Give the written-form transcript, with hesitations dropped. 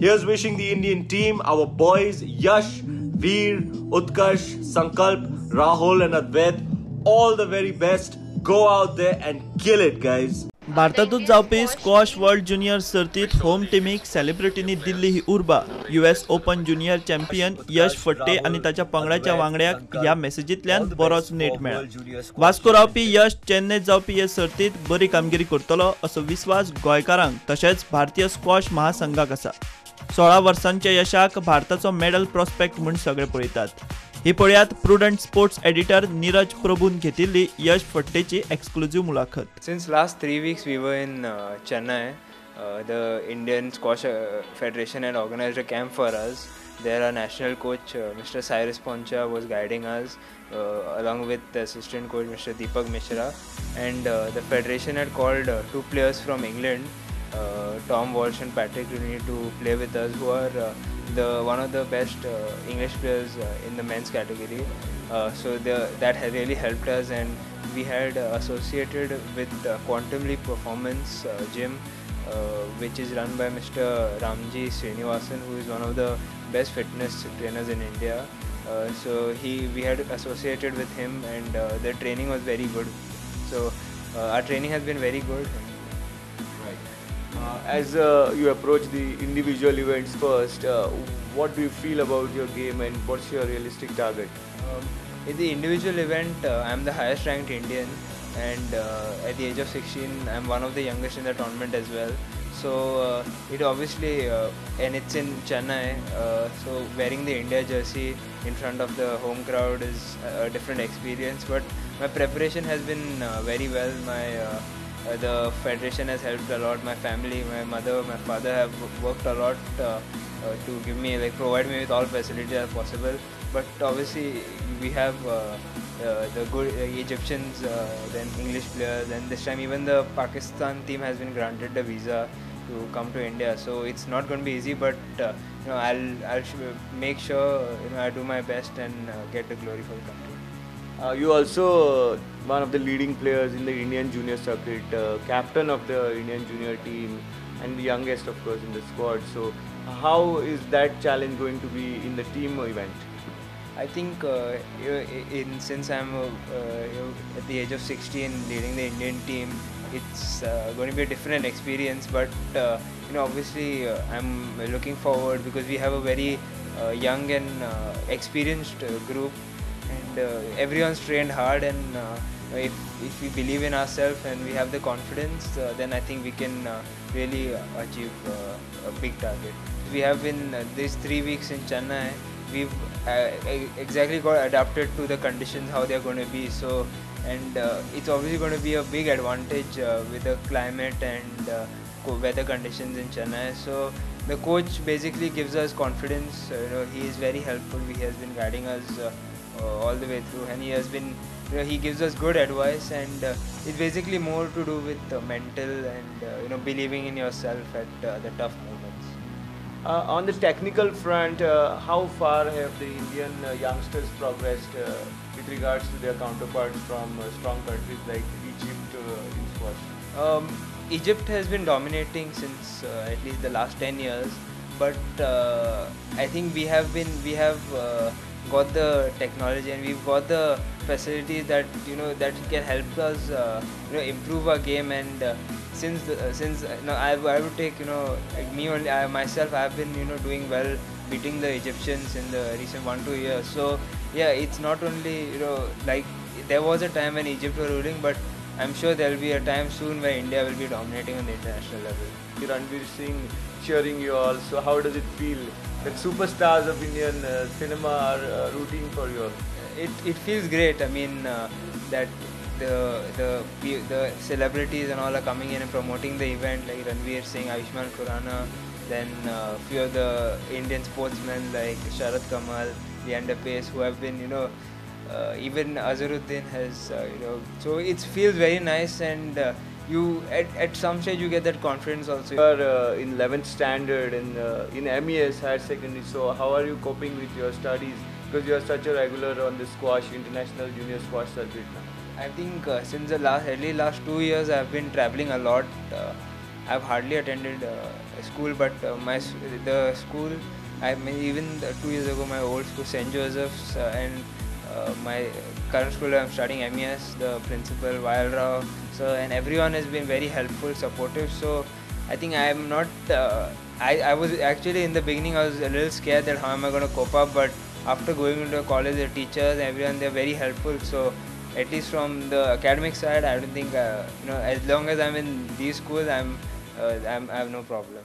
Here's wishing the Indian team, our boys Yash, Veer, Utkarsh, Sankalp, Rahul and Advait, all the very best. Go out there and kill it, guys. भारतातूच जावपी squash world junior सर्तीत home टीमीक सेलिब्रिटींनी Delhi ही उर्बा US open junior champion यश फडटे आणि ताच्या पंगडाच्या वांगड्याक ह्या मेसेजींतल्यान बरोच net मेळ्ळा. Vasco रावपी यश चेन्नईत जावपी हे सर्तीत बरी कामगिरी करतलो असो विश्वास गोंयकारांक तशेंच भारतीय स्क्वॉश महासंघाक आसा. 16 वर्सांच्या यशाक भारताचो मेडल प्रॉस्पेक्ट म्हूण सगळे पळयतात. ही पळयात प्रुडंट स्पोर्ट्स एडिटर नीरज प्रभून घेतिल्ली यश फडटेची एक्सक्लुझिव्ह मुलाखत. Since last 3 weeks we were in Chennai. The Indian Squash Federation had organized a camp for us. There our national coach Mr. Cyrus Poncha was guiding us along with the assistant coach Mr. Deepak Mishra, and the federation had called 2 players from England, Tom Walsh and Patrick Rooney, to play with us, who are one of the best English players in the men's category. So that had really helped us, and we had associated with Quantum League Performance Gym, which is run by Mr. Ramji Srinivasan, who is one of the best fitness trainers in India. So we had associated with him, and the training was very good. So our training has been very good. As you approach the individual events first, what do you feel about your game and what's your realistic target? In the individual event, I am the highest ranked Indian, and at the age of 16 I am one of the youngest in the tournament as well. So it obviously, and it's in Chennai, so wearing the India jersey in front of the home crowd is a different experience, but my preparation has been very well. The federation has helped a lot. My family, my mother, my father have worked a lot to give me, provide me with all facilities as possible. But obviously we have the good Egyptians, then English players, and this time even the Pakistan team has been granted the visa to come to India. So it's not going to be easy, but I'll make sure I do my best and get the glory for the country. You also one of the leading players in the Indian junior circuit, captain of the Indian junior team, and the youngest of course in the squad. So how is that challenge going to be in the team event? I think since I'm at the age of 16 leading the Indian team, it's going to be a different experience, but obviously I'm looking forward because we have a very young and experienced group, and everyone's trained hard, and if we believe in ourselves and we have the confidence, then I think we can really achieve a big target. We have been these 3 weeks in Chennai. We've exactly got adapted to the conditions how they're going to be. So, and it's obviously going to be a big advantage with the climate and weather conditions in Chennai. So the coach basically gives us confidence. He is very helpful. He has been guiding us all the way through, and he has been he gives us good advice, and it's basically more to do with mental and believing in yourself at the tough moments. On the technical front, how far have the Indian youngsters progressed with regards to their counterparts from strong countries like Egypt in squash? Egypt has been dominating since at least the last 10 years, but I think we have got the technology, and we've got the facilities that that can help us improve our game. And since I would take me only, myself, I've been doing well, beating the Egyptians in the recent 1-2 years. So yeah, it's not only like there was a time when Egypt were ruling, but I'm sure there will be a time soon where India will be dominating on the international level. Ranveer Singh cheering you all. So how does it feel that superstars of Indian cinema are rooting for you all? It feels great. I mean that the celebrities and all are coming in and promoting the event, like Ranveer Singh, Ayushmann Khurrana, then few of the Indian sportsmen like Sharat Kamal, Leander Pace, who have been even Azharuddin has so it feels very nice, and you at some stage you get that confidence also. You are in 11th standard in MES higher secondary, so how are you coping with your studies, because you are such a regular on the squash international junior squash circuit now? I think since the last 2 years I've been traveling a lot. I've hardly attended school, but the school, I mean, even 2 years ago, my old school, St. Joseph's, and my current school I'm studying, MES, the principal, Vayal Rao, so, and everyone has been very helpful, supportive. So I think I am not, I was actually in the beginning, I was a little scared that how am I going to cope up, but after going into college, the teachers, everyone, they're very helpful. So at least from the academic side, I don't think, as long as I'm in these schools, I have no problem.